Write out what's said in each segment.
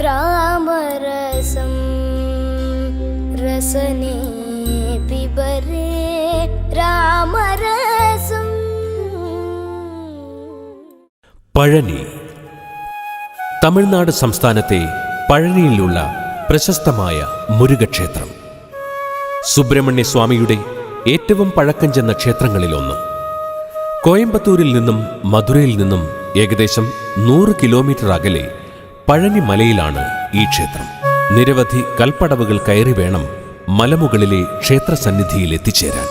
രാമരസം രസനേ പിബരേ രാമരസം. പഴനി തമിഴ്നാട് സംസ്ഥാനത്തെ പഴനിയിലുള്ള പ്രശസ്തമായ മുരുകക്ഷേത്രം. സുബ്രഹ്മണ്യ സ്വാമിയുടെ ഏറ്റവും പഴക്കം ചെന്ന ക്ഷേത്രങ്ങളിലൊന്ന്. കോയമ്പത്തൂരിൽ നിന്നും മധുരയിൽ നിന്നും ഏകദേശം 100 കിലോമീറ്റർ അകലെ പഴനി മലയിലാണ് ഈ ക്ഷേത്രം. നിരവധി കൽപ്പടവുകൾ കയറി വേണം മലമുകളിലെ ക്ഷേത്രസന്നിധിയിൽ എത്തിച്ചേരാൻ.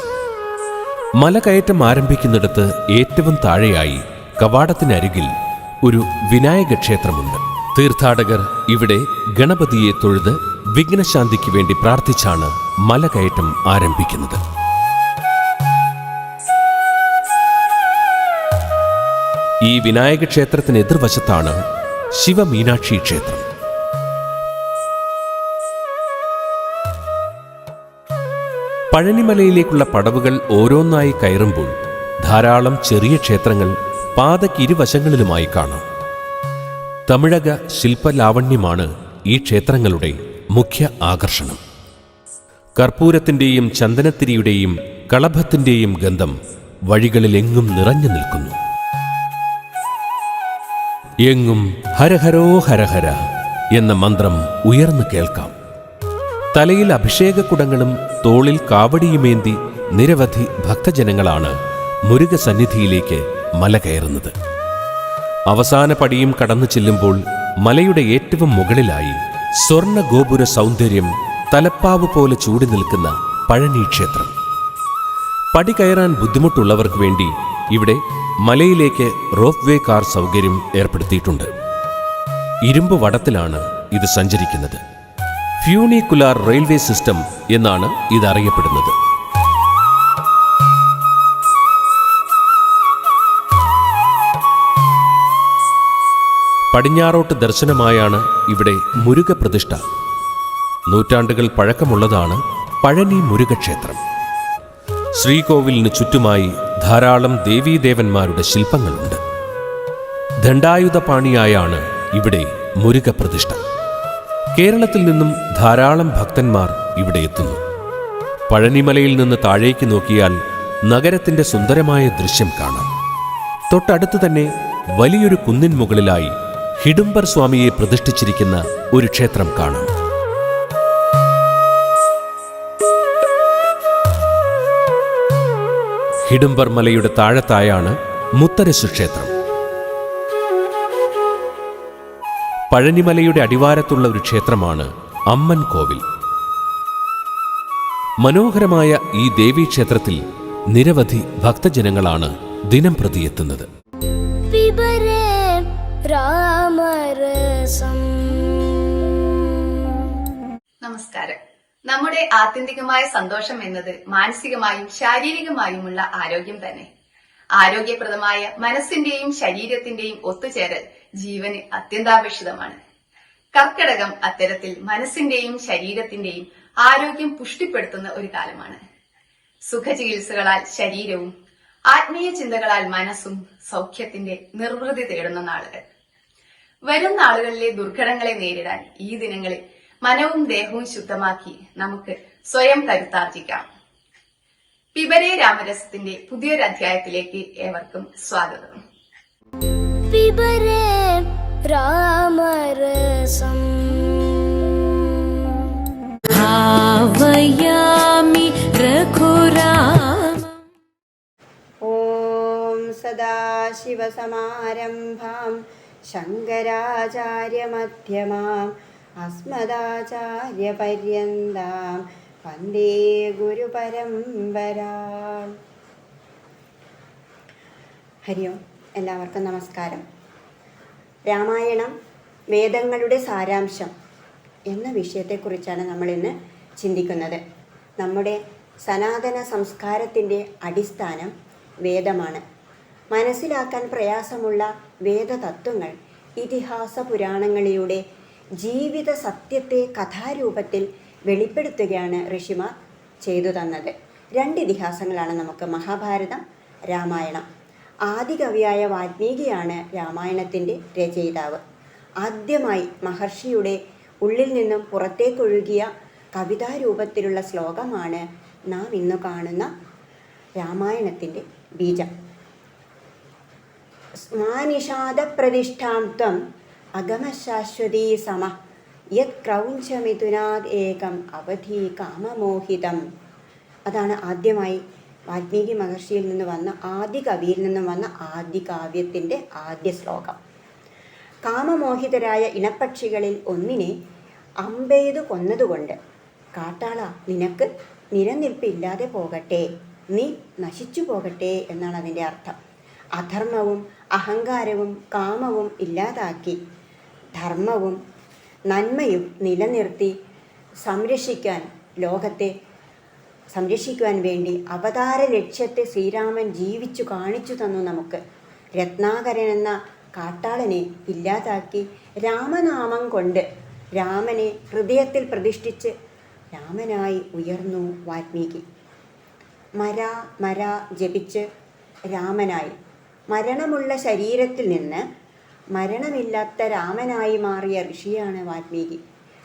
മല കയറ്റം ആരംഭിക്കുന്നിടത്ത് ഏറ്റവും താഴെയായി കവാടത്തിനരികിൽ ഒരു വിനായക ക്ഷേത്രമുണ്ട്. തീർത്ഥാടകർ ഇവിടെ ഗണപതിയെ തൊഴുത് വിഘ്നശാന്തിക്ക് വേണ്ടി പ്രാർത്ഥിച്ചാണ് മലകയറ്റം ആരംഭിക്കുന്നത്. ഈ വിനായക ക്ഷേത്രത്തിന് എതിർവശത്താണ് ശിവമീനാക്ഷി ക്ഷേത്രം. പഴനിമലയിലേക്കുള്ള പടവുകൾ ഓരോന്നായി കയറുമ്പോൾ ധാരാളം ചെറിയ ക്ഷേത്രങ്ങൾ പാതയ്ക്കിരുവശങ്ങളിലുമായി കാണാം. തമിഴക ശില്പലാവണ്യമാണ് ഈ ക്ഷേത്രങ്ങളുടെ മുഖ്യ ആകർഷണം. കർപ്പൂരത്തിൻ്റെയും ചന്ദനത്തിരിയുടെയും കളഭത്തിൻ്റെയും ഗന്ധം വഴികളിലെങ്ങും നിറഞ്ഞു നിൽക്കുന്നു. എങ്ങും ഹരഹരോ ഹരഹര എന്ന മന്ത്രം ഉയർന്നു കേൾക്കാം. തലയിൽ അഭിഷേകക്കുടങ്ങളും തോളിൽ കാവടിയുമേന്തി നിരവധി ഭക്തജനങ്ങളാണ് മുരുകസന്നിധിയിലേക്ക് മല കയറുന്നത്. അവസാന പടിയും കടന്നു ചെല്ലുമ്പോൾ മലയുടെ ഏറ്റവും മുകളിലായി സ്വർണ്ണ ഗോപുര സൗന്ദര്യം തലപ്പാവ് പോലെ ചൂടി നിൽക്കുന്ന പഴനി ക്ഷേത്രം. പടി കയറാൻ ബുദ്ധിമുട്ടുള്ളവർക്ക് വേണ്ടി ഇവിടെ മലയിലേക്ക് റോപ്പ് വേ കാർ സൗകര്യം ഏർപ്പെടുത്തിയിട്ടുണ്ട്. ഇരുമ്പ് വടത്തിലാണ് ഇത് സഞ്ചരിക്കുന്നത്. ഫ്യൂണിക്കുലാർ റെയിൽവേ സിസ്റ്റം എന്നാണ് ഇതറിയപ്പെടുന്നത്. പടിഞ്ഞാറോട്ട് ദർശനമായാണ് ഇവിടെ മുരുക പ്രതിഷ്ഠ. നൂറ്റാണ്ടുകൾ പഴക്കമുള്ളതാണ് പഴനി മുരുകക്ഷേത്രം. ശ്രീകോവിലിന് ചുറ്റുമായി ധാരാളം ദേവീദേവന്മാരുടെ ശില്പങ്ങളുണ്ട്. ദണ്ഡായുധപാണിയായാണ് ഇവിടെ മുരുക പ്രതിഷ്ഠ. കേരളത്തിൽ നിന്നും ധാരാളം ഭക്തന്മാർ ഇവിടെ എത്തുന്നു. പഴനിമലയിൽ നിന്ന് താഴേക്ക് നോക്കിയാൽ നഗരത്തിന്റെ സുന്ദരമായ ദൃശ്യം കാണാം. തൊട്ടടുത്ത് തന്നെ വലിയൊരു കുന്നിൻ മുകളിലായി ഹിഡുംബർ സ്വാമിയെ പ്രതിഷ്ഠിച്ചിരിക്കുന്ന ഒരു ക്ഷേത്രം കാണാം. ഹിഡുംബർ മലയുടെ താഴത്തായാണ് മുത്തരസു ക്ഷേത്രം. പഴനിമലയുടെ അടിവാരത്തുള്ള ഒരു ക്ഷേത്രമാണ് അമ്മൻ കോവിൽ. മനോഹരമായ ഈ ദേവീക്ഷേത്രത്തിൽ നിരവധി ഭക്തജനങ്ങളാണ് ദിനം പ്രതി എത്തുന്നത്. നമസ്കാരം. നമ്മുടെ ആത്യന്തികമായ സന്തോഷം എന്നത് മാനസികമായും ശാരീരികമായുമുള്ള ആരോഗ്യം തന്നെ. ആരോഗ്യപ്രദമായ മനസ്സിന്റെയും ശരീരത്തിന്റെയും ഒത്തുചേരൽ ജീവന് അത്യന്താപേക്ഷിതമാണ്. കർക്കിടകം അത്തരത്തിൽ മനസ്സിന്റെയും ശരീരത്തിന്റെയും ആരോഗ്യം പുഷ്ടിപ്പെടുത്തുന്ന ഒരു കാലമാണ്. സുഖചികിത്സകളാൽ ശരീരവും ആത്മീയ ചിന്തകളാൽ മനസ്സും സൗഖ്യത്തിന്റെ നിർവൃതി തേടുന്ന നാളുകൾ. വരും നാളുകളിലെ ദുർഘടങ്ങളെ നേരിടാൻ ഈ ദിനങ്ങളിൽ മനവും ദേഹവും ശുദ്ധമാക്കി നമുക്ക് സ്വയം കരുത്താർജിക്കാം. പിബരേ രാമരസത്തിന്റെ പുതിയൊരു അധ്യായത്തിലേക്ക് ഏവർക്കും സ്വാഗതം. പിബരേ രാമരസം ഭാവയാമി രഘുരാമം. ഓം സദാശിവസമാരംഭാം ശങ്കരാചാര്യമധ്യമാം അസ്മദാചാര്യപര്യന്താം വന്ദേ ഗുരുപരമ്പരാം. ഹരി ഓം. എല്ലാവർക്കും നമസ്കാരം. രാമായണം വേദങ്ങളുടെ സാരാംശം എന്ന വിഷയത്തെക്കുറിച്ചാണ് നമ്മളിന്ന് ചിന്തിക്കുന്നത്. നമ്മുടെ സനാതന സംസ്കാരത്തിൻ്റെ അടിസ്ഥാനം വേദമാണ്. മനസ്സിലാക്കാൻ പ്രയാസമുള്ള വേദതത്വങ്ങൾ ഇതിഹാസ പുരാണങ്ങളിലൂടെ ജീവിത സത്യത്തെ കഥാരൂപത്തിൽ വെളിപ്പെടുത്തുകയാണ് ഋഷിമാർ ചെയ്തു തന്നത്. 2 ഇതിഹാസങ്ങളാണ് നമുക്ക്: മഹാഭാരതം, രാമായണം. ആദികവിയായ വാൽമീകിയാണ് രാമായണത്തിൻ്റെ രചയിതാവ്. ആദ്യമായി മഹർഷിയുടെ ഉള്ളിൽ നിന്നും പുറത്തേക്കൊഴുകിയ കവിതാരൂപത്തിലുള്ള ശ്ലോകമാണ് നാം ഇന്ന് കാണുന്ന രാമായണത്തിൻ്റെ ബീജം. സ്മാനിഷാദപ്രതിഷ്ഠാം ത്വം അഗമശാശ്വതീ സമ യത് ക്രൗഞ്ചമിഥുനാദ് ഏകം അവധി കാമമോഹിതം. അതാണ് ആദ്യമായി വാൽമീകി മഹർഷിയിൽ നിന്ന് വന്ന ആദ്യ കവിയിൽ നിന്നും വന്ന ആദ്യ കാവ്യത്തിൻ്റെ ആദ്യ ശ്ലോകം. കാമമോഹിതരായ ഇണപ്പക്ഷികളിൽ ഒന്നിനെ അമ്പെയ്തു കൊന്നതുകൊണ്ട് കാട്ടാള നിനക്ക് നിലനിൽപ്പില്ലാതെ പോകട്ടെ, നീ നശിച്ചു പോകട്ടെ എന്നാണ് അതിൻ്റെ അർത്ഥം. അധർമ്മവും അഹങ്കാരവും കാമവും ഇല്ലാതാക്കി ധർമ്മവും നന്മയും നിലനിർത്തി ലോകത്തെ സംരക്ഷിക്കുവാൻ വേണ്ടി അവതാര ലക്ഷ്യത്തെ ശ്രീരാമൻ ജീവിച്ചു കാണിച്ചു തന്നു നമുക്ക്. രത്നാകരൻ എന്ന കാട്ടാളനെ ഇല്ലാതാക്കി രാമനാമം കൊണ്ട് രാമനെ ഹൃദയത്തിൽ പ്രതിഷ്ഠിച്ച് രാമനായി ഉയർന്നു വാൽമീകി. മര ജപിച്ച് രാമനായി മരണമുള്ള ശരീരത്തിൽ നിന്ന് മരണമില്ലാത്ത രാമനായി മാറിയ ഋഷിയാണ് വാൽമീകി.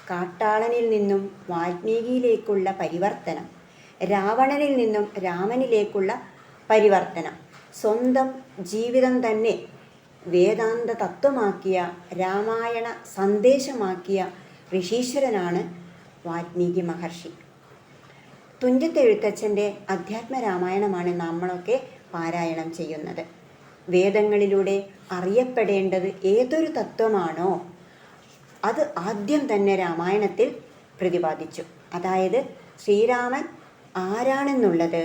കാട്ടാളനിൽ നിന്നും വാൽമീകിയിലേക്കുള്ള പരിവർത്തനം, രാവണനിൽ നിന്നും രാമനിലേക്കുള്ള പരിവർത്തനം, സ്വന്തം ജീവിതം തന്നെ വേദാന്ത തത്വമാക്കിയ രാമായണ സന്ദേശമാക്കിയ ഋഷീശ്വരനാണ് വാൽമീകി മഹർഷി. തുഞ്ചത്തെഴുത്തച്ഛൻ്റെ അധ്യാത്മരാമായണമാണ് നമ്മളൊക്കെ പാരായണം ചെയ്യുന്നത്. വേദങ്ങളിലൂടെ അറിയപ്പെടേണ്ടത് ഏതൊരു തത്വമാണോ അത് ആദ്യം തന്നെ രാമായണത്തിൽ പ്രതിപാദിച്ചു. അതായത് ശ്രീരാമൻ ആരാണെന്നുള്ളത്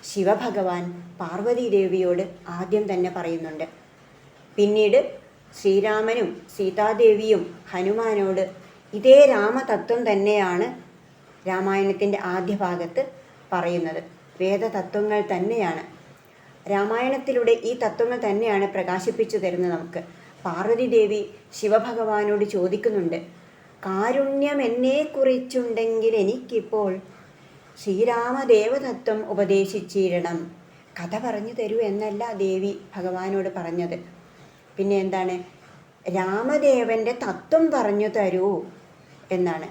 ശിവഭഗവാൻ പാർവതീദേവിയോട് ആദ്യം തന്നെ പറയുന്നുണ്ട്. പിന്നീട് ശ്രീരാമനും സീതാദേവിയും ഹനുമാനോട് ഇതേ രാമതത്വം തന്നെയാണ് രാമായണത്തിൻ്റെ ആദ്യ ഭാഗത്ത് പറയുന്നത്. വേദതത്വങ്ങൾ തന്നെയാണ് രാമായണത്തിലൂടെ, ഈ തത്വങ്ങൾ തന്നെയാണ് പ്രകാശിപ്പിച്ചു തരുന്നത് നമുക്ക്. പാർവതീദേവി ശിവഭഗവാനോട് ചോദിക്കുന്നുണ്ട്, കാരുണ്യം എന്നെക്കുറിച്ചുണ്ടെങ്കിൽ എനിക്കിപ്പോൾ ശ്രീരാമദേവതത്വം ഉപദേശിച്ചിരണം, കഥ പറഞ്ഞു തരൂ എന്നല്ല ദേവി ഭഗവാനോട് പറഞ്ഞത്. പിന്നെ എന്താണ്, രാമദേവൻ്റെ തത്വം പറഞ്ഞു തരൂ എന്നാണ്.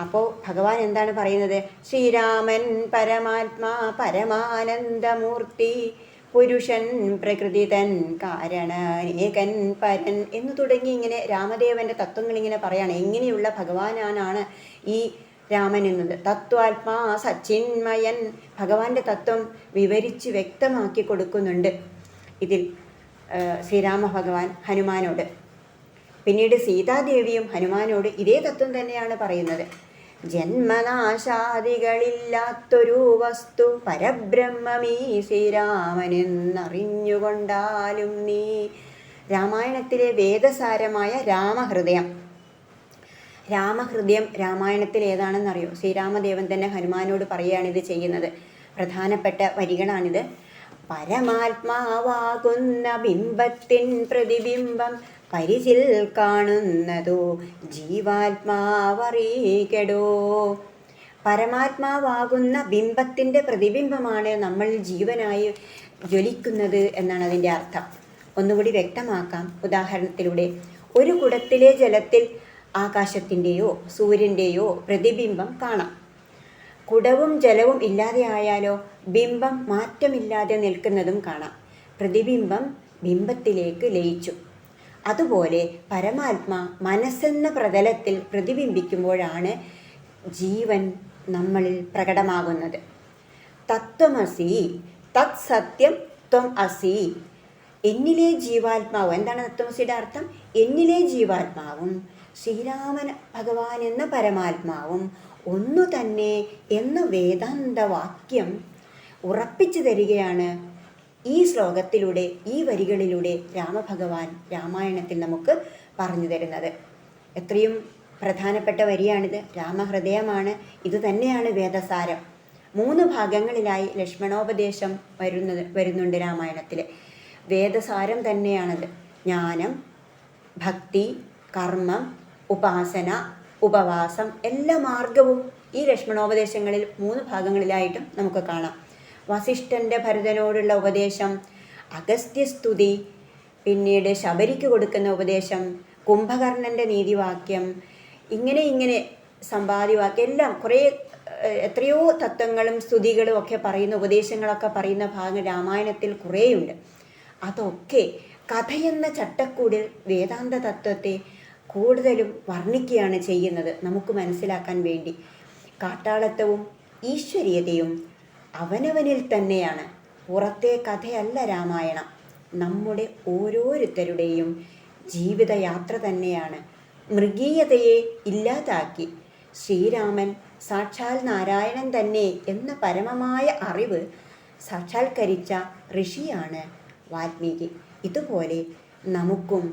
അപ്പോൾ ഭഗവാൻ എന്താണ് പറയുന്നത്, ശ്രീരാമൻ പരമാത്മാ പരമാനന്ദമൂർത്തി പുരുഷൻ പ്രകൃതിതൻ കാരണേകൻ പരൻ എന്ന് തുടങ്ങി ഇങ്ങനെ രാമദേവൻ്റെ തത്വങ്ങൾ ഇങ്ങനെ പറയാണ്. എങ്ങനെയുള്ള ഭഗവാനാണ് ഈ രാമൻ എന്നത്. തത്വാത്മാ സച്ചിന്മയൻ, ഭഗവാന്റെ തത്വം വിവരിച്ച് വ്യക്തമാക്കി കൊടുക്കുന്നുണ്ട് ഇതിൽ ശ്രീരാമ ഭഗവാൻ ഹനുമാനോട്. പിന്നീട് സീതാദേവിയും ഹനുമാനോട് ഇതേ തത്വം തന്നെയാണ് പറയുന്നത്. ജന്മനാശാദികളില്ലാത്തൊരു വസ്തു പരബ്രഹ്മമീ ശ്രീരാമനെന്നറിഞ്ഞുകൊണ്ടാലും നീ. രാമായണത്തിലെ വേദസാരമായ രാമഹൃദയം രാമായണത്തിൽ ഏതാണെന്നറിയോ? ശ്രീരാമദേവൻ തന്നെ ഹനുമാനോട് പറയുകയാണ് ഇത് ചെയ്യുന്നത്. പ്രധാനപ്പെട്ട വരികളാണിത്. പരമാത്മാവാകുന്ന ബിംബത്തിൻ പ്രതിബിംബം പരിചിൽ കാണുന്നതോ ജീവാത്മാവറിയിക്കടോ. പരമാത്മാവാകുന്ന ബിംബത്തിൻ്റെ പ്രതിബിംബമാണ് നമ്മൾ ജീവനായി ജ്വലിക്കുന്നത് എന്നാണ് അതിൻ്റെ അർത്ഥം. ഒന്നുകൂടി വ്യക്തമാക്കാം ഉദാഹരണത്തിലൂടെ. ഒരു കുടത്തിലെ ജലത്തിൽ ആകാശത്തിൻ്റെയോ സൂര്യൻ്റെയോ പ്രതിബിംബം കാണാം. കുടവും ജലവും ഇല്ലാതെ ആയാലോ ബിംബം മാറ്റമില്ലാതെ നിൽക്കുന്നതും കാണാം. പ്രതിബിംബം ബിംബത്തിലേക്ക് ലയിച്ചു. അതുപോലെ പരമാത്മാ മനസ്സെന്ന പ്രതലത്തിൽ പ്രതിബിംബിക്കുമ്പോഴാണ് ജീവൻ നമ്മളിൽ പ്രകടമാകുന്നത്. തത്വമസി തത് സത്യം ത്വം അസി. എന്നിലെ ജീവാത്മാവ്, എന്താണ് തത്വമസിയുടെ അർത്ഥം? എന്നിലെ ജീവാത്മാവും ശ്രീരാമൻ ഭഗവാൻ എന്ന പരമാത്മാവും ഒന്നു തന്നെ എന്ന വേദാന്തവാക്യം ഉറപ്പിച്ചു തരികയാണ് ഈ ശ്ലോകത്തിലൂടെ, ഈ വരികളിലൂടെ രാമഭഗവാൻ രാമായണത്തിൽ നമുക്ക് പറഞ്ഞു തരുന്നത്. എത്രയും പ്രധാനപ്പെട്ട വരിയാണിത്. രാമഹൃദയമാണ്. ഇത് തന്നെയാണ് വേദസാരം. 3 ഭാഗങ്ങളിലായി ലക്ഷ്മണോപദേശം വരുന്നുണ്ട് രാമായണത്തിൽ. വേദസാരം തന്നെയാണത്. ജ്ഞാനം, ഭക്തി, കർമ്മം, ഉപാസന, ഉപവാസം, എല്ലാ മാർഗവും ഈ ലക്ഷ്മണോപദേശങ്ങളിൽ 3 ഭാഗങ്ങളിലായിട്ടും നമുക്ക് കാണാം. വസിഷ്ഠൻ്റെ ഭരതനോടുള്ള ഉപദേശം, അഗസ്ത്യസ്തുതി, പിന്നീട് ശബരിക്ക് കൊടുക്കുന്ന ഉപദേശം, കുംഭകർണൻ്റെ നീതിവാക്യം, ഇങ്ങനെ സമ്പാദ്യവാക്യം എല്ലാം കുറേ എത്രയോ തത്വങ്ങളും സ്തുതികളും ഒക്കെ പറയുന്ന ഉപദേശങ്ങളൊക്കെ പറയുന്ന ഭാഗം രാമായണത്തിൽ കുറേയുണ്ട്. അതൊക്കെ കഥയെന്ന ചട്ടക്കൂടിൽ വേദാന്ത തത്വത്തെ കൂടുതലും വർണ്ണിക്കുകയാണ് ചെയ്യുന്നത് നമുക്ക് മനസ്സിലാക്കാൻ വേണ്ടി. കാട്ടാളത്വവും ഈശ്വരീയതയും അവനവനിൽ തന്നെയാണ്, പുറത്തെ കഥയല്ല രാമായണം. നമ്മുടെ ഓരോരുത്തരുടെയും ജീവിതയാത്ര തന്നെയാണ്. മൃഗീയതയെ ഇല്ലാതാക്കി ശ്രീരാമൻ സാക്ഷാൽ നാരായണൻ തന്നെ എന്ന പരമമായ അറിവ് സാക്ഷാത്കരിച്ച ഋഷിയാണ് വാൽമീകി. ഇതുപോലെ നമുക്കും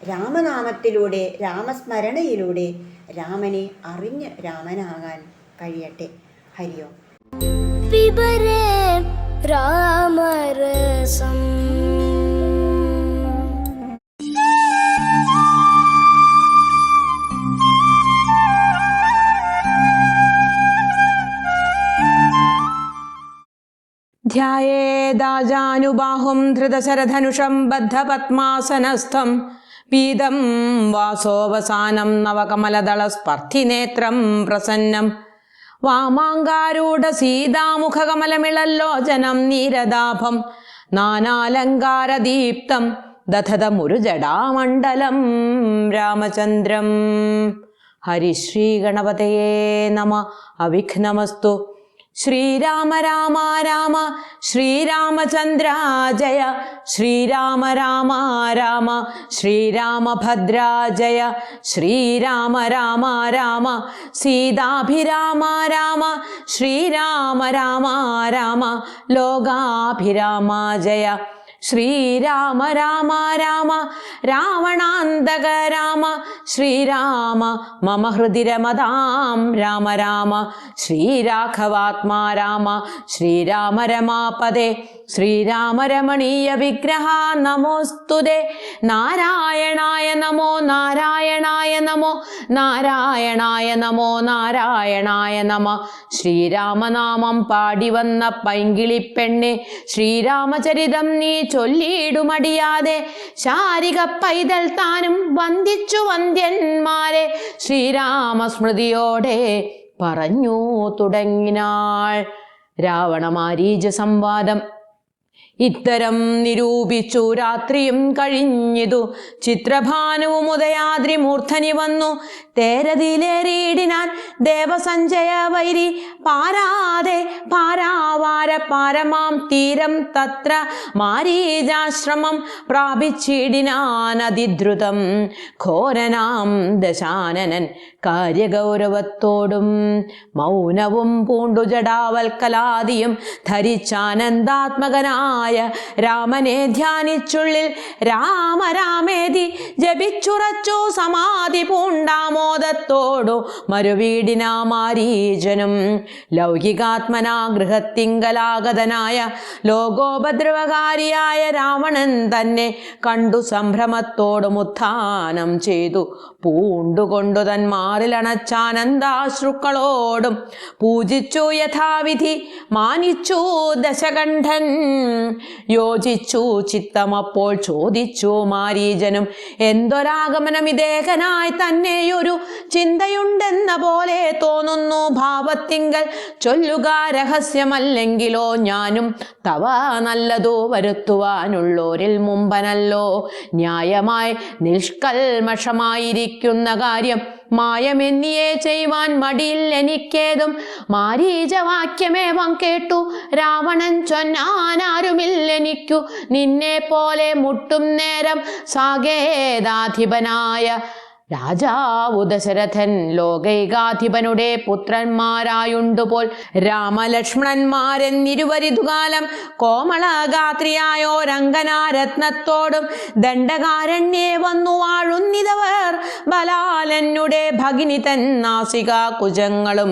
രാമനാമത്തിലൂടെ, രാമസ്മരണയിലൂടെ രാമനെ അറിഞ്ഞ് രാമനാകാൻ കഴിയട്ടെ. ഹരിയോം. പിബരേ രാമരസം. ധ്യായേദാജാനുബാഹും ധൃതശരധനുഷം ബദ്ധപത്മാസനസ്ഥം പീതം വാസോവസാനം നവകമലദളസ്പർദ്ധിനേത്രം പ്രസന്നം വാമാങ്കാരൂഢ സീതാമുഖകമലമിളല്ലോചനം നീരദാഭം നാനാലങ്കാരദീപ്തം ദധതമുരുജടാമണ്ഡലം രാമചന്ദ്രം. ഹരിശ്രീ ഗണപതയേ നമ. അവിഘ്നമസ്തു. ശ്രീരാമ രാമ രാമ ശ്രീരാമചന്ദ്ര ജയ. ശ്രീരാമ രാമ രാമ ശ്രീരാമഭദ്ര ജയ. ശ്രീരാമ രാമ രാമ സീതാഭിരാമ രാമ. ശ്രീരാമ രാമ രാമ ലോകാഭിരാമ ജയ. ശ്രീരാമ രാമ രാമ രാവണാന്തക രാമ. ശ്രീരാമ മമ ഹൃദി രമതാം രാമ രാമ. ശ്രീരാഘവാത്മാ രാമ. ശ്രീരാമ രമാപദേ. ശ്രീരാമ രമണീയ വിഗ്രഹ നമോസ്തുതേ. നാരായണായ നമോ നാരായണായ നമോ നാരായണായ നമോ നാരായണായ നമ. ശ്രീരാമനാമം പാടി വന്ന പൈങ്കിളിപ്പെണ്ണെ, ശ്രീരാമചരിതം നീ ചൊല്ലിയിടുമടിയാതെ. ശാരിക പൈതൽ താനും വന്ദിച്ചു വന്ദ്യന്മാരെ, ശ്രീരാമസ്മൃതിയോടെ പറഞ്ഞു തുടങ്ങിനാൾ. രാവണമാരീച സംവാദം. ഇത്തരം നിരൂപിച്ചു രാത്രിയും കഴിഞ്ഞിതു. ചിത്രഭാനുവും ഉദയാദ്രി മൂർധനി വന്നു. തേരതിലേറിയിടിനാൻ ദേവസഞ്ജയ വൈരി. പാരാതെ പാരാവാര പാരമാം തീരം തത്ര മാരീജാശ്രമം പ്രാപിച്ചിടിനാൻ അതിദ്രുതം. ഘോരനാം ദശാനനൻ കാര്യഗൗരവത്തോടും മൗനവും പൂണ്ടു ജടാവൽക്കലാദിയും ധരിച്ചാനന്ദാത്മകനായ രാമനെ ധ്യാനിച്ചുള്ളിൽ രാമ രാമേതി ജപിച്ചുറച്ചു സമാധി പൂണ്ടാമോദത്തോടു മരുവീടിനാമാരീജനും. ലൗകികാത്മനാ ഗൃഹത്തിങ്കലാഗതനായ ലോകോപദ്രവകാരിയായ രാവണൻ തന്നെ കണ്ടു സംഭ്രമത്തോടും ഉത്ഥാനം ചെയ്തു. പൂണ്ടുകൊണ്ടു തന്മാറിലണച്ചാനന്ദാശ്രുക്കളോടും പൂജിച്ചു യഥാവിധി മാനിച്ചു ദശകണ്ഠൻ. യോജിച്ചു ചിത്തമപ്പോൾ ചോദിച്ചു മാരീജനും, എന്തൊരാഗമനം ഇദ്ദേഹനായി തന്നെയൊരു ചിന്തയുണ്ടെന്ന പോലെ തോന്നുന്നു ഭാവത്തിങ്കൽ. ചൊല്ലുക രഹസ്യമല്ലെങ്കിലോ ഞാനും തവ നല്ലതോ വരുത്തുവാനുള്ളോരിൽ മുമ്പനല്ലോ. ന്യായമായി നിഷ്കൽമഷമായിരിക്കുന്ന കാര്യം മായമെന്നിയെ ചെയ്യുവാൻ മടിയിൽ എനിക്കേതും. മാരീചവാക്യമേവം കേട്ടു രാവണൻ ചൊന്നാനാരുമില്ലെനിക്കു. നിന്നെ പോലെ മുട്ടും നേരം സാകേതാധിപനായ രാജാവു ദശരഥൻ ലോകൈകാധിപനുടെ പുത്രന്മാരായുണ്ടുപോൽ. രാമലക്ഷ്മണന്മാരെന്നിരുവരിതുകാലം കോമളഗാത്രിയായോരംഗനാരത്നത്തോടും ദണ്ഡകാരണ്യേ വന്നു വാഴുന്നിതവർ. ബലാലനുടെ ഭഗിനി തൻ നാസികാ കുജങ്ങളും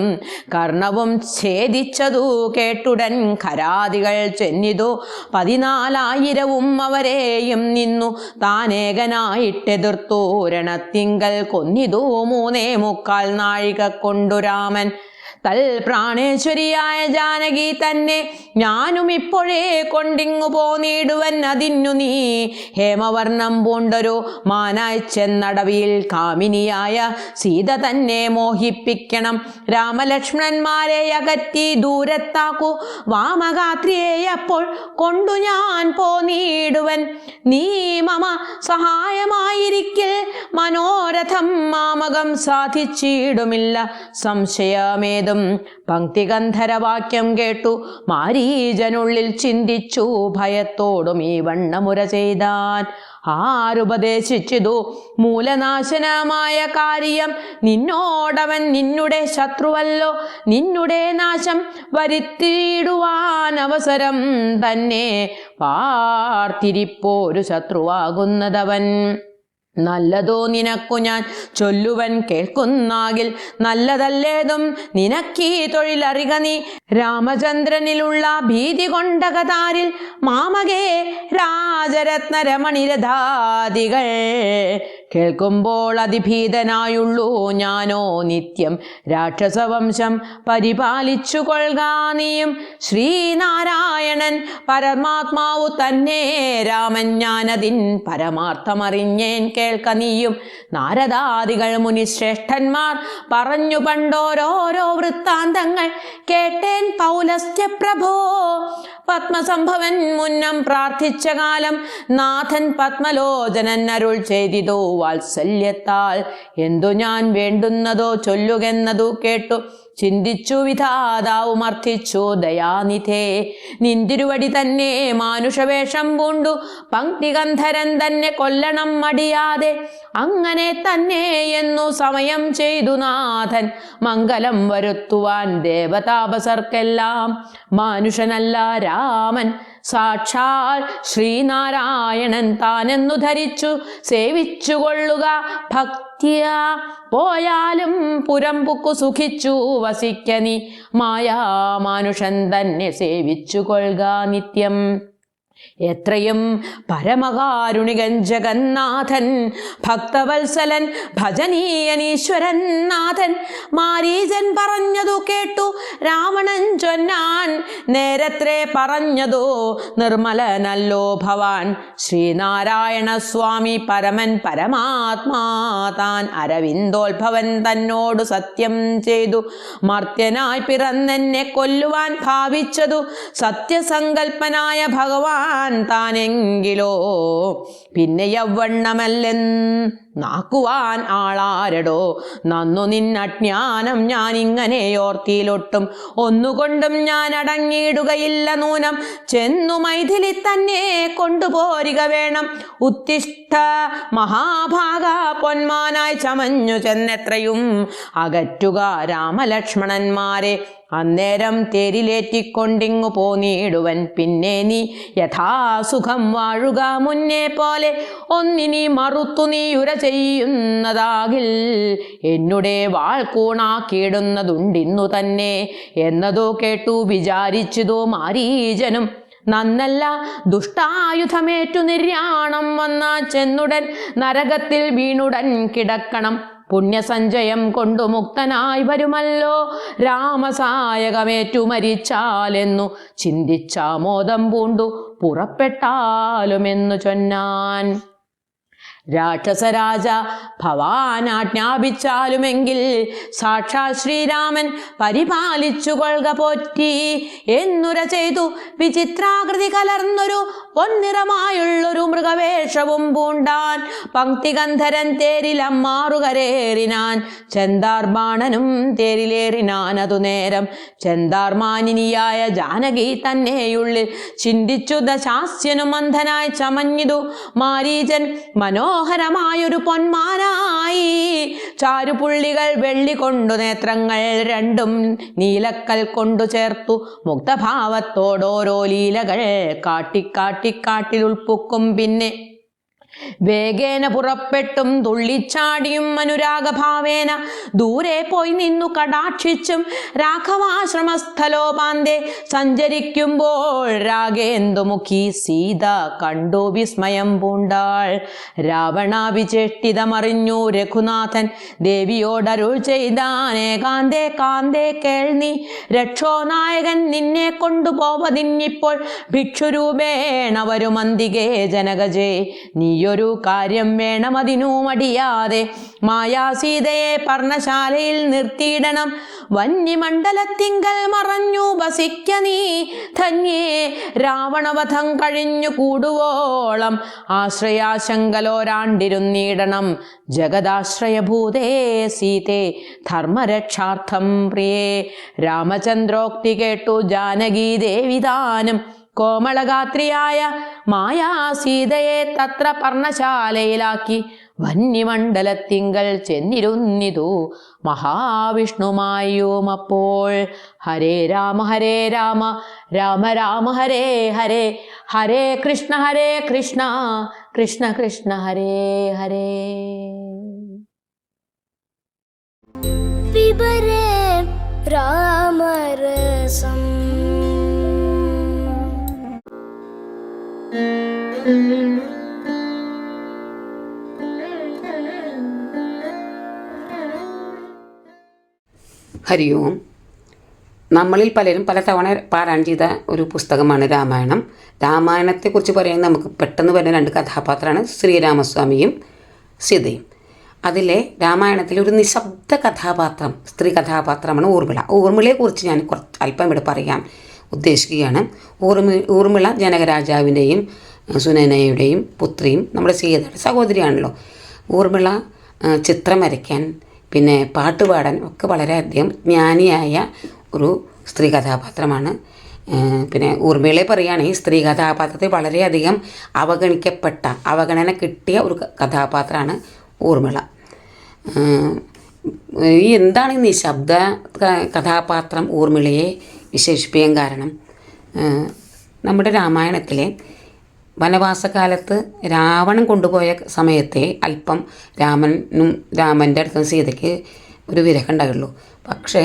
കർണവും ഛേദിച്ചതു കേട്ടുടൻ ഖരാദികൾ ചെന്നിതു 14,000 അവരെയും നിന്നു താനേകനായിട്ടെതിർത്തു. രണത്തിങ്കൽ കൊന്നിതു 3.25 നാഴിക കൊണ്ടു രാമൻ. തൽ പ്രാണേശ്വരിയായ ജാനകി തന്നെ ഞാനും ഇപ്പോഴേ കൊണ്ടിങ്ങു പോന്നിടുവൻ. അതിന്നു നീ ഹേമവർണം പൂണ്ടൊരു മാനായി ചെന്നടവിയിൽ കാമിനിയായ സീത തന്നെ മോഹിപ്പിക്കണം. രാമലക്ഷ്മണന്മാരെ അകറ്റി ദൂരത്താക്കൂ വാമഗാത്രിയെ അപ്പോൾ കൊണ്ടു ഞാൻ പോന്നിടുവൻ. നീ മമ സഹായമായിരിക്കിൽ മനോരഥം മാമകം സാധിച്ചിടുമില്ല സംശയമേതും. പങ്ക്തിഗന്ധരവാക്യം കേട്ടു മാരീജനുള്ളിൽ ചിന്തിച്ചു ഭയത്തോടും ഈ വണ്ണമുര ചെയ്താൻ. ആരുപദേശിച്ചിതു മൂലനാശനമായ കാര്യം നിന്നോടവൻ നിന്നുടെ ശത്രുവല്ലോ. നിന്നുടെ നാശം വരുത്തിയിടുവാൻ അവസരം തന്നെ പാർത്തിരിപ്പോരു ശത്രുവാകുന്നതവൻ. നല്ലതോ നിനക്കു ഞാൻ ചൊല്ലുവൻ കേൾക്കുന്നാകിൽ നല്ലതല്ലേതും നിനക്കീ തൊഴിലറിക നീ. രാമചന്ദ്രനിലുള്ള ഭീതി കൊണ്ടകതാരിൽ മാമകേ രാജരത്നരമണിരഥാദികൾ കേൾക്കുമ്പോൾ അതിഭീതനായുള്ളൂ ഞാനോ നിത്യം. രാക്ഷസവംശം പരിപാലിച്ചു കൊള്ളുക നീയും. ശ്രീനാരായണൻ പരമാത്മാവു തന്നെ രാമൻ ഞാനതിൻ പരമാർത്ഥമറിഞ്ഞേൻ കേൾക്ക നീയും. നാരദാദികൾ മുനിശ്രേഷ്ഠന്മാർ പറഞ്ഞു പണ്ടോരോരോ വൃത്താന്തങ്ങൾ കേട്ടേൻ പൗലസ്ത്യ പ്രഭോ. പത്മസംഭവൻ മുന്നം പ്രാർത്ഥിച്ച കാലം നാഥൻ പത്മലോചനൻ അരുൾ ചെയ്തിതോ വാത്സല്യത്താൽ എന്തു ഞാൻ വേണ്ടുന്നതോ ചൊല്ലുകെന്നതു കേട്ടു ചിന്തിച്ചു വിധാതാവും അർത്ഥിച്ചു ദയാനിധേ. നിന്തിരുവടി തന്നെ മാനുഷവേഷം പൂണ്ടു പങ്ക്തിഗന്ധരൻ തന്നെ കൊല്ലണം മടിയാതെ. അങ്ങനെ തന്നെ എന്നു സമയം ചെയ്തു നാഥൻ മംഗലം വരുത്തുവാൻ ദേവതാപസർക്കെല്ലാം. മാനുഷനല്ല രാമൻ സാക്ഷാൽ ശ്രീനാരായണൻ താനെന്നു ധരിച്ചു സേവിച്ചു കൊള്ളുക ഭക്തിയാ. പോയാലും പുരം പുക്കു സുഖിച്ചു വസിക്ക നീ മായാമാനുഷൻ തന്നെ സേവിച്ചു കൊള്ളുക നിത്യം. എത്രയും പരമകാരുണികൻ ജഗന്നാഥൻ ഭക്തവത്സലൻ ഭജനീയനീശ്വരൻ നാഥൻ. മാരീചൻ പറഞ്ഞതു കേട്ടു രാവണൻ ചൊന്നാൻ നേരത്രേ പറഞ്ഞതോ നിർമ്മലനല്ലോ ഭവാൻ. ശ്രീനാരായണ സ്വാമി പരമൻ പരമാത്മാ താൻ അരവിന്ദോത്ഭവൻ തന്നോടു സത്യം ചെയ്തു മർത്യനായി പിറന്നെന്നെ കൊല്ലുവാൻ ഭാവിച്ചതു സത്യസങ്കൽപ്പനായ ഭഗവാൻ താനെങ്കിലോ പിന്നെ യവണ്ണമല്ലെന്നാക്കുവാൻ ആളാരടോ. നന്നു നിന്നജ്ഞാനം ഞാൻ ഇങ്ങനെ ഓർത്തിയിലൊട്ടും ഒന്നുകൊണ്ടും ഞാൻ അടങ്ങിയിടുകയില്ല നൂനം. ചെന്നു മൈഥിലി തന്നെ കൊണ്ടുപോരിക വേണം. ഉത്തിഷ്ഠ മഹാഭാഗ പൊന്മാനായി ചമഞ്ഞു ചെന്നെത്രയും അകറ്റുക രാമലക്ഷ്മണന്മാരെ. അന്നേരം തേരിലേറ്റിക്കൊണ്ടിങ്ങു പോന്നിടുവൻ. പിന്നെ നീ യഥാസുഖം വാഴുക മുന്നേ പോലെ ഒന്നിനി മറുത്തു നീ ഉര ചെയ്യുന്നതാകിൽ എന്നുടെ വാൾ കൂണാക്കിയിടുന്നതുണ്ടിന്നു തന്നെ എന്നതോ കേട്ടു വിചാരിച്ചതോ മാരീചനും. നന്നല്ല ദുഷ്ടായുധമേറ്റു നിര്യാണം വന്നാ ചെന്നുടൻ നരകത്തിൽ വീണുടൻ കിടക്കണം. പുണ്യസഞ്ചയം കൊണ്ടു മുക്തനായി വരുമല്ലോ രാമസായകമേറ്റു മരിച്ചാലെന്നു ചിന്തിച്ചാമോദം പൂണ്ടു പുറപ്പെട്ടാലുമെന്നു ചൊന്നാൻ. രാക്ഷസരാജ ഭവാൻ ആജ്ഞാപിച്ചാലുമെങ്കിൽ സാക്ഷാൽ ശ്രീരാമൻ പരിപാലിച്ചു കൊള്ളുക പോറ്റി എന്നുര ചെയ്തു. വിചിത്രാകൃതി കലർന്നൊരു പൊന്നിറമായുള്ളൊരു മൃഗവേഷവും പൂണ്ടാൻ. പങ്ക്തിഗന്ധരൻ തേരിലമ്മാറുകരേറിനാൻ. ചെന്താർബാണനും തേരിലേറിനാൻ. അതു നേരം ചെന്താർമാനിനിയായ ജാനകി തന്നെയുള്ളിൽ ചിന്തിച്ചു ദശാസ്യനും അന്ധനായി ചമഞ്ഞിതു മാരീചൻ മനോഹരമായൊരു പൊന്മാനായി. ചാരുപുള്ളികൾ വെള്ളി കൊണ്ടു നേത്രങ്ങൾ രണ്ടും നീലക്കൽ കൊണ്ടു ചേർത്തു മുക്തഭാവത്തോടോരോ ലീലകൾ കാട്ടിക്കാട്ടിൽ ഉൾപ്പുക്കും. പിന്നെ വേഗേന പുറപ്പെട്ടും തുള്ളിച്ചാടിയും അനുരാഗഭാവേന ദൂരെ പോയി നിന്നു കടാക്ഷിച്ചും രാഘവാശ്രമസ്ഥലോപാന്തേ സഞ്ചരിക്കുമ്പോൾ രാഗേന്ദുമുഖി സീത കണ്ടു വിസ്മയം പൂണ്ടാൾ. രാവണാവിചേഷ്ടിതമറിഞ്ഞു രഘുനാഥൻ ദേവിയോടരുൾ ചെയ്താനേകാന്തേ കാന്തേ കേൾനി രക്ഷോനായകൻ നിന്നെ കൊണ്ടുപോവതിന്നിപ്പോൾ ഭിക്ഷുരൂപേണ വരുമന്തികേ ജനകജേ. നീയൊരു കാര്യം വേണമതിനു മടിയാതെ മായാസീതയെ പർണശാലയിൽ നിർത്തിയിടണം. വന്യമണ്ഡലത്തിങ്കൽ മറഞ്ഞു വസിക്ക നീ ധന്യേ. രാവണവധം കഴിഞ്ഞു കൂടുവോളം ആശ്രയാശങ്കലോരാണ്ടിരുന്നിടണം. ജഗദാശ്രയഭൂതേ സീതേ ധർമ്മരക്ഷാർത്ഥം പ്രിയേ. രാമചന്ദ്രോക്തി കേട്ടു ജാനകീ ദേവിതാനും കോമളഗാത്രിയായ മായാസീതയെ തത്ര പർണശാലയിലാക്കി വന്യമണ്ഡലത്തിങ്കൽ ചെന്നിരുന്നിതു മഹാവിഷ്ണുമായും. അപ്പോൾ ഹരേ രാമ രാമ രാമ ഹരേ ഹരേ, ഹരേ കൃഷ്ണ കൃഷ്ണ കൃഷ്ണ ഹരേ ഹരേ. പിബരേ രാമരസം ഹരി ഓം. നമ്മളിൽ പലരും പല തവണ പാരായണം ചെയ്ത ഒരു പുസ്തകമാണ് രാമായണം. രാമായണത്തെക്കുറിച്ച് പറയാൻ നമുക്ക് പെട്ടെന്ന് വരുന്ന രണ്ട് കഥാപാത്രമാണ് ശ്രീരാമസ്വാമിയും സീതയും. അതിലെ രാമായണത്തിലെ ഒരു നിശബ്ദ കഥാപാത്രം, സ്ത്രീ കഥാപാത്രമാണ് ഊർമിള. ഊർമിളയെക്കുറിച്ച് ഞാൻ അല്പം ഇവിടെ പറയാൻ ഉദ്ദേശിക്കുകയാണ്. ഊർമിള ജനകരാജാവിൻ്റെയും സുനയനയുടെയും പുത്രിയും നമ്മുടെ സീതയുടെ സഹോദരിയാണല്ലോ. ഊർമിള ചിത്രം വരയ്ക്കാൻ പിന്നെ പാട്ടുപാടാൻ ഒക്കെ വളരെയധികം ജ്ഞാനിയായ ഒരു സ്ത്രീ കഥാപാത്രമാണ്. പിന്നെ ഊർമിളയെ പറയുകയാണെങ്കിൽ സ്ത്രീ കഥാപാത്രത്തെ വളരെയധികം അവഗണന കിട്ടിയ ഒരു കഥാപാത്രമാണ് ഊർമിള. ഈ എന്താണ് ഈ നിശബ്ദ കഥാപാത്രം ഊർമിളയെ വിശേഷിപ്പിക്കാൻ കാരണം? നമ്മുടെ രാമായണത്തിലെ വനവാസകാലത്ത് രാവണൻ കൊണ്ടുപോയ സമയത്തെ അല്പം രാമൻ്റെ അടുത്ത് സീതയ്ക്ക് ഒരു വിരഹം ഉണ്ടായുള്ളൂ. പക്ഷേ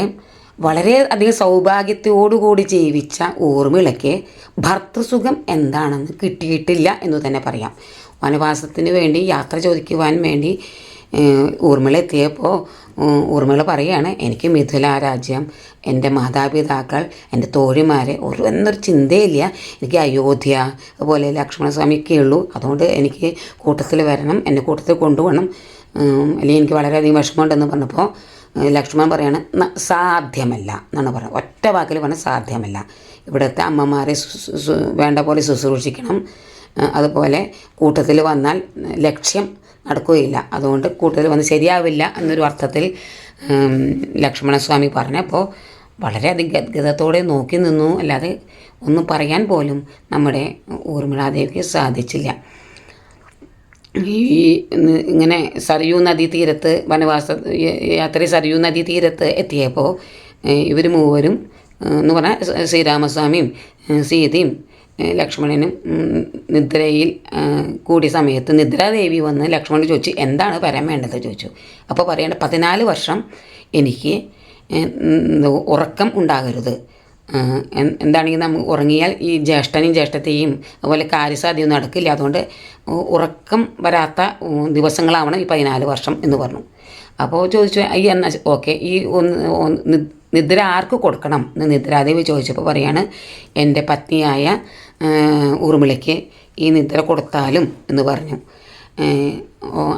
വളരെ അധികം സൗഭാഗ്യത്തോടുകൂടി ജീവിച്ച ഊർമിളയ്ക്ക് ഭർത്തൃസുഖം എന്താണെന്ന് കിട്ടിയിട്ടില്ല എന്ന് തന്നെ പറയാം. വനവാസത്തിന് വേണ്ടി യാത്ര ചോദിക്കുവാൻ വേണ്ടി ഊർമിള എത്തിയപ്പോൾ ഊർമിള പറയുകയാണ്, എനിക്ക് മിഥില രാജ്യം, എൻ്റെ മാതാപിതാക്കൾ, എൻ്റെ തോഴിമാരെ എന്നൊരു ചിന്തയില്ല. എനിക്ക് അയോധ്യ അതുപോലെ ലക്ഷ്മണസ്വാമിയൊക്കെ ഉള്ളൂ. അതുകൊണ്ട് എനിക്ക് കൂട്ടത്തിൽ വരണം, എന്നെ കൂട്ടത്തിൽ കൊണ്ടുപോകണം, അല്ലെങ്കിൽ എനിക്ക് വളരെയധികം വിഷമമുണ്ടെന്ന് പറഞ്ഞപ്പോൾ ലക്ഷ്മണൻ പറയാണ് സാധ്യമല്ല എന്നാണ് പറയുന്നത്. ഒറ്റ വാക്കിൽ പറഞ്ഞാൽ സാധ്യമല്ല. ഇവിടുത്തെ അമ്മമാരെ വേണ്ട പോലെ ശുശ്രൂഷിക്കണം, അതുപോലെ കൂട്ടത്തിൽ വന്നാൽ ലക്ഷ്യം നടക്കുകയില്ല, അതുകൊണ്ട് കൂട്ടത്തിൽ വന്ന് ശരിയാവില്ല എന്നൊരു അർത്ഥത്തിൽ ലക്ഷ്മണസ്വാമി പറഞ്ഞപ്പോൾ വളരെയധികം ഗദ്ഗതത്തോടെ നോക്കി നിന്നു. അല്ലാതെ ഒന്നും പറയാൻ പോലും നമ്മുടെ ഊർമിളാദേവിക്ക് സാധിച്ചില്ല. ഇങ്ങനെ സരയൂ നദീ തീരത്ത് യാത്ര സരയൂ നദീ തീരത്ത് എത്തിയപ്പോൾ ഇവർ മൂവരും എന്ന് പറഞ്ഞാൽ ശ്രീരാമസ്വാമിയും സീതയും ലക്ഷ്മണനും നിദ്രയിൽ കൂടിയ സമയത്ത് നിദ്രാദേവി വന്ന് ലക്ഷ്മണൻ ചോദിച്ചു, എന്താണ് വരാൻ വേണ്ടത് ചോദിച്ചു. അപ്പോൾ പറയേണ്ട 14 വർഷം എനിക്ക് ഉറക്കം ഉണ്ടാകരുത്. എന്താണെങ്കിൽ നമ്മൾ ഉറങ്ങിയാൽ ഈ ജ്യേഷ്ഠനെയും ജ്യേഷ്ഠത്തെയും അതുപോലെ കാര്യസാധ്യമൊന്നും നടക്കില്ല, അതുകൊണ്ട് ഉറക്കം വരാത്ത ദിവസങ്ങളാവണം ഈ 14 വർഷം എന്ന് പറഞ്ഞു. അപ്പോൾ ചോദിച്ചു, എന്നാൽ ഓക്കെ, ഈ നിദ്ര ആർക്ക് കൊടുക്കണം എന്ന് നിദ്രാദേവി ചോദിച്ചപ്പോൾ പറയാണ്, എൻ്റെ പത്നിയായ ഊർമിളയ്ക്ക് ഈ നിദ്ര കൊടുത്താലും എന്ന് പറഞ്ഞു.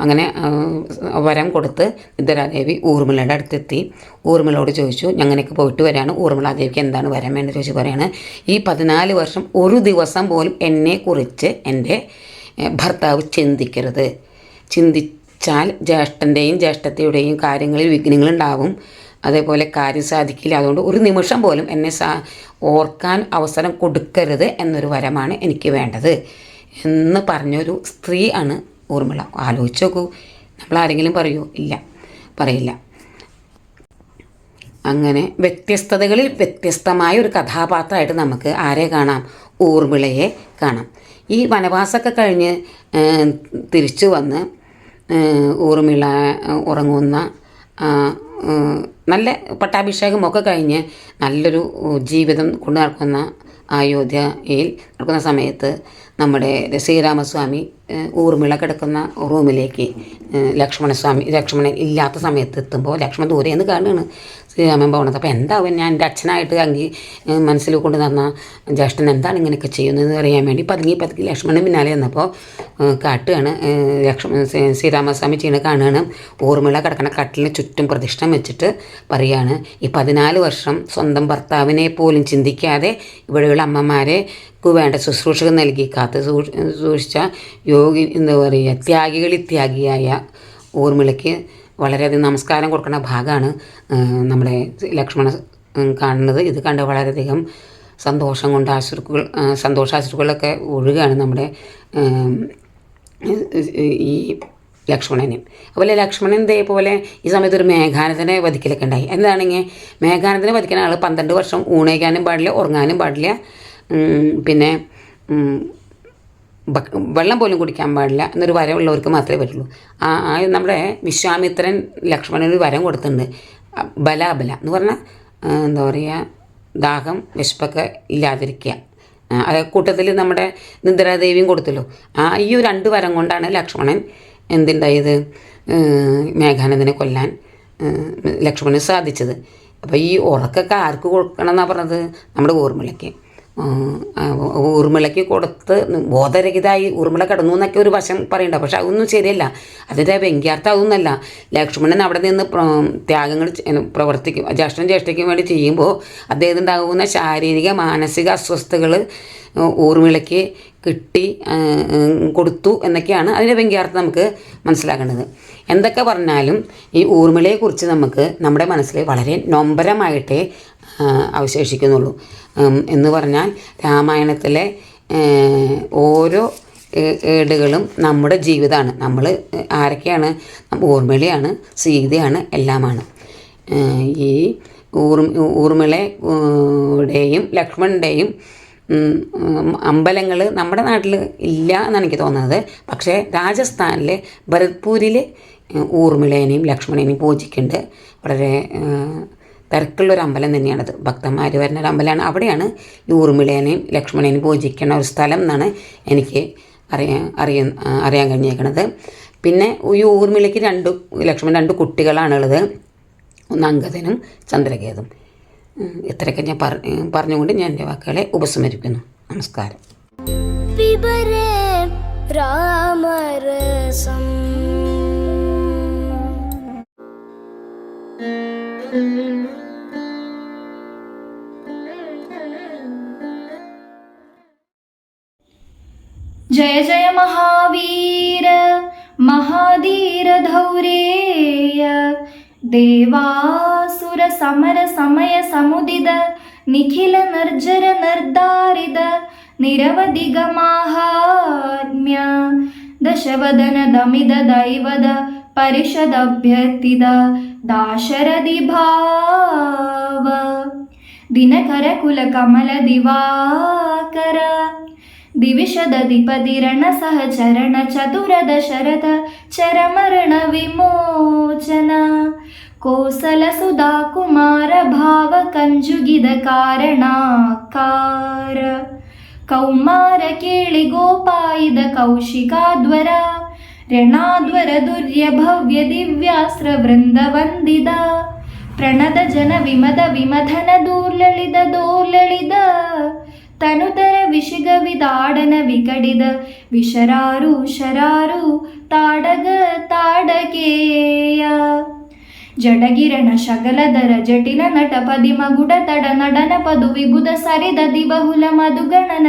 അങ്ങനെ വരം കൊടുത്ത് നിദ്രാദേവി ഊർമിളയുടെ അടുത്തെത്തി. ഊർമിളയോട് ചോദിച്ചു, ഞങ്ങനെയൊക്കെ പോയിട്ട് വരാണ്, ഊർമിളാദേവിക്ക് എന്താണ് വരം വേണ്ടത് ചോദിച്ചു. പറയാണ്, ഈ 14 വർഷം ഒരു ദിവസം പോലും എന്നെക്കുറിച്ച് എൻ്റെ ഭർത്താവ് ചിന്തിക്കരുത്. ചിന്തിച്ചാൽ ജ്യേഷ്ഠൻ്റെയും ജ്യേഷ്ഠത്തിയുടെയും കാര്യങ്ങളിൽ വിഘ്നങ്ങളുണ്ടാവും, അതേപോലെ കാര്യം സാധിക്കില്ല. അതുകൊണ്ട് ഒരു നിമിഷം പോലും എന്നെ ഓർക്കാൻ അവസരം കൊടുക്കരുത് എന്നൊരു വരമാണ് എനിക്ക് വേണ്ടത് എന്ന് പറഞ്ഞൊരു സ്ത്രീ ആണ് ഊർമിള. ആലോചിച്ച് നോക്കൂ, നമ്മളാരെങ്കിലും പറയുമോ? ഇല്ല, പറയില്ല. അങ്ങനെ വ്യത്യസ്തതകളിൽ വ്യത്യസ്തമായ ഒരു കഥാപാത്രമായിട്ട് നമുക്ക് ആരെ കാണാം? ഊർമിളയെ കാണാം. ഈ വനവാസമൊക്കെ കഴിഞ്ഞ് തിരിച്ചു വന്ന് ഊർമിള ഉറങ്ങുന്ന നല്ല പട്ടാഭിഷേകമൊക്കെ കഴിഞ്ഞ് നല്ലൊരു ജീവിതം കൊണ്ട് നടക്കുന്ന അയോധ്യയിൽ നടക്കുന്ന സമയത്ത് നമ്മുടെ ശ്രീരാമസ്വാമി ഊർമിള കിടക്കുന്ന റൂമിലേക്ക് ലക്ഷ്മണൻ ഇല്ലാത്ത സമയത്ത് എത്തുമ്പോൾ ലക്ഷ്മണൻ ദൂരെ നിന്ന് കാണുകയാണ് ശ്രീരാമൻ പോകുന്നത്. അപ്പോൾ എന്താവും ഞാൻ എൻ്റെ അച്ഛനായിട്ട് മനസ്സിൽ കൊണ്ട് നടന്ന ജ്യേഷ്ഠൻ എന്താണ് ഇങ്ങനെയൊക്കെ ചെയ്യുന്നതെന്ന് അറിയാൻ വേണ്ടി പതുങ്ങി ലക്ഷ്മണൻ പിന്നാലെ വന്നപ്പോൾ കാട്ടുകയാണ്. ശ്രീരാമസ്വാമി ചെയ്യുന്ന കാണുകയാണ്. ഊർമിള കിടക്കുന്ന കട്ടിലിന് ചുറ്റും പ്രതിഷ്ഠം വെച്ചിട്ട് പറയുകയാണ്, ഈ 14 വർഷം സ്വന്തം ഭർത്താവിനെ പോലും ചിന്തിക്കാതെ ഇവിടെയുള്ള അമ്മമാരെ വേണ്ട ശുശ്രൂഷകൾ നൽകി കാത്ത് സൂക്ഷിച്ച എന്താ പറയുക ത്യാഗിയായ ഊർമിളയ്ക്ക് വളരെയധികം നമസ്കാരം കൊടുക്കുന്ന ഭാഗമാണ് നമ്മുടെ ലക്ഷ്മണൻ കാണുന്നത്. ഇത് കണ്ട് വളരെയധികം സന്തോഷം കൊണ്ട് സന്തോഷാശ്രുക്കളൊക്കെ ഒഴുകുകയാണ് നമ്മുടെ ഈ ലക്ഷ്മണന്. അതുപോലെ ലക്ഷ്മണൻ ഇതേപോലെ ഈ സമയത്ത് ഒരു മേഘാനന്ദനെ വധിക്കലൊക്കെ ഉണ്ടായി. എന്താണെങ്കിൽ മേഘാനന്ദനെ വധിക്കുന്ന ആൾ 12 വർഷം ഊണയിക്കാനും പാടില്ല, ഉറങ്ങാനും പാടില്ല, പിന്നെ വെള്ളം പോലും കുടിക്കാൻ പാടില്ല എന്നൊരു വരമുള്ളവർക്ക് മാത്രമേ പറ്റുള്ളൂ. നമ്മുടെ വിശ്വാമിത്രൻ ലക്ഷ്മണനൊരു വരം കൊടുത്തിട്ടുണ്ട്, ബലാബല എന്ന് പറഞ്ഞാൽ എന്താ പറയുക, ദാഹം വിശപ്പൊക്കെ ഇല്ലാതിരിക്കുക. കൂട്ടത്തിൽ നമ്മുടെ നിന്ദ്രാദേവിയും കൊടുത്തല്ലോ. ഈ 2 വരം കൊണ്ടാണ് ലക്ഷ്മണൻ എന്തുണ്ടായത്, മേഘാനന്ദനെ കൊല്ലാൻ ലക്ഷ്മണന് സാധിച്ചത്. അപ്പോൾ ഈ ഉറക്കൊക്കെ ആർക്ക് കൊടുക്കണം എന്നാണ് പറഞ്ഞത്, നമ്മുടെ ഊർമിളയ്ക്ക് കൊടുത്ത് ബോധരഹിതമായി ഊർമിള കിടന്നു എന്നൊക്കെ ഒരു വശം പറയണ്ട. പക്ഷെ അതൊന്നും ശരിയല്ല. അതിൻ്റെ വ്യംഗ്യാർത്ഥം അതൊന്നല്ല. ലക്ഷ്മണൻ അവിടെ നിന്ന് ത്യാഗങ്ങൾ പ്രവർത്തിക്കും ജ്യേഷ്ഠയ്ക്കും വേണ്ടി ചെയ്യുമ്പോൾ അദ്ദേഹത്തിനുണ്ടാകുന്ന ശാരീരിക മാനസിക അസ്വസ്ഥതകൾ ഊർമിളയ്ക്ക് കൊടുത്തു എന്നൊക്കെയാണ് അതിൻ്റെ വ്യംഗ്യാർത്ഥം നമുക്ക് മനസ്സിലാക്കേണ്ടത്. എന്തൊക്കെ പറഞ്ഞാലും ഈ ഊർമിളയെക്കുറിച്ച് നമുക്ക് നമ്മുടെ മനസ്സിൽ വളരെ നൊമ്പരമായിട്ടേ അവശേഷിക്കുന്നുള്ളൂ. എന്ന് പറഞ്ഞാൽ രാമായണത്തിലെ ഓരോ ഏടുകളും നമ്മുടെ ജീവിതമാണ്. നമ്മൾ ആരൊക്കെയാണ്, ഊർമിളയാണ്, സീതയാണ്, എല്ലാമാണ്. ഈ ഊർമിളയുടെയും ലക്ഷ്മണൻ്റെയും അമ്പലങ്ങൾ നമ്മുടെ നാട്ടിൽ ഇല്ല എന്നാണ് എനിക്ക് തോന്നുന്നത്. പക്ഷേ രാജസ്ഥാനിൽ ഭരത്പൂരിൽ ഊർമിളേനെയും ലക്ഷ്മണനെയും പൂജിക്കുന്നുണ്ട്. വളരെ തിരക്കുള്ളൊരു അമ്പലം തന്നെയാണത്. ഭക്തന്മാർ വരുന്ന ഒരു അമ്പലമാണ്. അവിടെയാണ് ഈ ഊർമിളേനെയും ലക്ഷ്മണനെയും പൂജിക്കുന്ന ഒരു സ്ഥലം എന്നാണ് എനിക്ക് അറിയാൻ കഴിഞ്ഞേക്കണത്. പിന്നെ ഈ ഊർമിളയ്ക്ക് ലക്ഷ്മണൻ 2 കുട്ടികളാണുള്ളത്, ഒന്ന് അംഗദനും ചന്ദ്രകേതും. ഇത്രയൊക്കെ ഞാൻ പറഞ്ഞുകൊണ്ട് ഞാൻ എൻ്റെ വാക്കുകളെ ഉപസംഹരിക്കുന്നു. നമസ്കാരം. പിബരേ രാമരസം जय जय महावीर महाधीर धौरेय देवासुर समर समय समुदित निखिल निर्जर निर्धारित निरवधिक माहात्म्य दशवदन दमिद दैवद परिषद अभ्यर्थित दाशरथि भाव दिनकर कुल कमल दिवाकर दिविशदधिपतिरण सहचरण चतुरद शरथ चरमरण विमोचन कोसल सुधा कुमार भाव कंजुगिद कारणाकार कौमार केळि गोपायिद कौशिकाध्वर ರಣಾಧ್ವರ ದುರ್ಯ ಭವ್ಯ ದಿವ್ಯಾಸ್ತ್ರ ವೃಂದ ವಂದಿದ ಪ್ರಣದ ಜನ ವಿಮದ ವಿಮಧನ ದೋರ್ಲಳಿದ ತನುತರ ವಿಷಿಗ ವಿದಾಡನ ವಿಕಡಿದ ವಿಶರಾರು ಶರಾರು ತಾಡಗ ತಾಡಕೇಯ ಜಡಗಿರಣ ಶಗಲಧರ ಜಟಿಲ ನಟ ಪದಿಮ ಗುಡ ತಡ ನಡನ ಪದು ವಿಬುಧ ಸರಿದ ದಿಬಹುಲ ಮಧುಗಣನ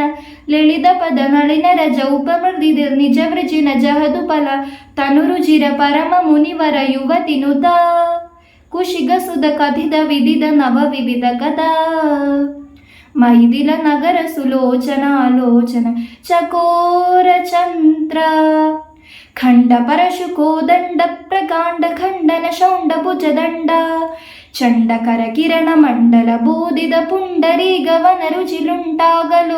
ಲಳಿತ ಪದ ನಳಿನ ರಜ ಉಪಮೃದಿದ ನಿಜ ವೃಜಿನ ಜಹದು ಫಲ ತನುರುಜಿರ ಪರಮ ಮುನಿವರ ಯುವತಿ ನುತ ಕುಶಿಗ ಸುದ ಕಥಿತ ವಿಧಿದ ನವ ವಿವಿಧ ಕಥಾ ಮೈದಿಲ ನಗರ ಸುಲೋಚನ ಚಕೋರ ಚಂದ್ರ ಖಂಡ ಪರಶು ಕೋದಂಡ ಪ್ರಕಾಂಡ ಖಂಡನ ಶೌಂಡ ಭುಜದಂಡ ಚಂಡಕರ ಕಿರಣ ಮಂಡಲ ಬೋಧಿದ ಪುಂಡರೀಗವನ ರುಚಿಲುಂಟಾಗಲೋಚನ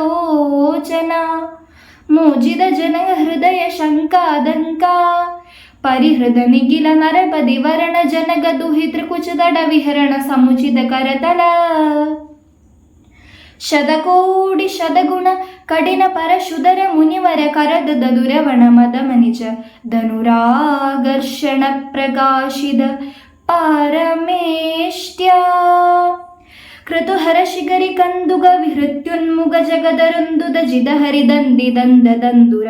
ಮೋಜಿದ ಜನ ಹೃದಯ ಶಂಕಾದಂಕ ಪರಿಹೃದ ನಿಗಿಲ ನರಪದಿ ವರ್ಣ ಜನಗ ದುಹಿ ತ್ರಿಕುಚದಡ ವಿಹರಣ ಸಮುಚಿತ ಕರತಲ ಶತಕೋಡಿ ಶತಗುಣ ಕಡಿನ ಪರಶುಧರ ಮುನಿವರ ಕರದದ ದುರವಣ ಮದ ಮನಿಜ ಧನುರಾಗರ್ಷಣ ಪ್ರಕಾಶಿದ ಪಾರಮೇಷ್ಟ್ಯ ಕೃತುಹರ ಶಿಖರಿ ಕಂದುಗ ವಿಹೃತ್ಯುನ್ಮುಗ ಜಗದರುಂದುದ ಜಿದ ಹರಿದಂದಿ ದಂದ ದಂದುರ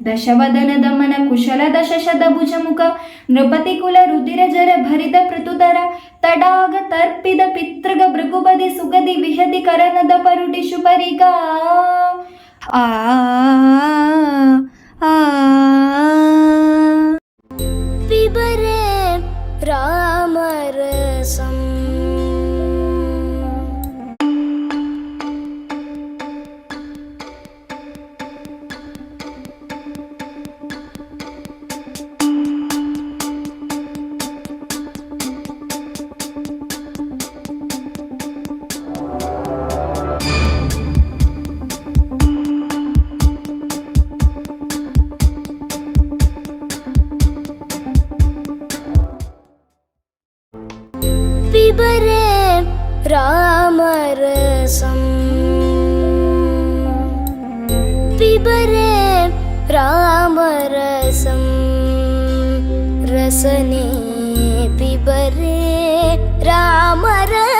ದಶವದನ ದಮನ ಕುಶಲ ದಶಶದ ಭುಜಮುಖ ನೃಪತಿ ಕುಲ ರುದಿರ ಜರ ಭರಿದ ಪೃತುತರ ತಡಾಗ ತರ್ಪಿದ ಪಿತೃಗ ಭೃಗುಬದಿ ಸುಗದಿ ವಿಹದಿ ಕರನದ ಪರುಟಿ ಶುಪರಿಗ ಆ पिबरे रामरसम् पिबरे रामरसम् पिबरे रामरसम् रसने पिबरे रामरसम्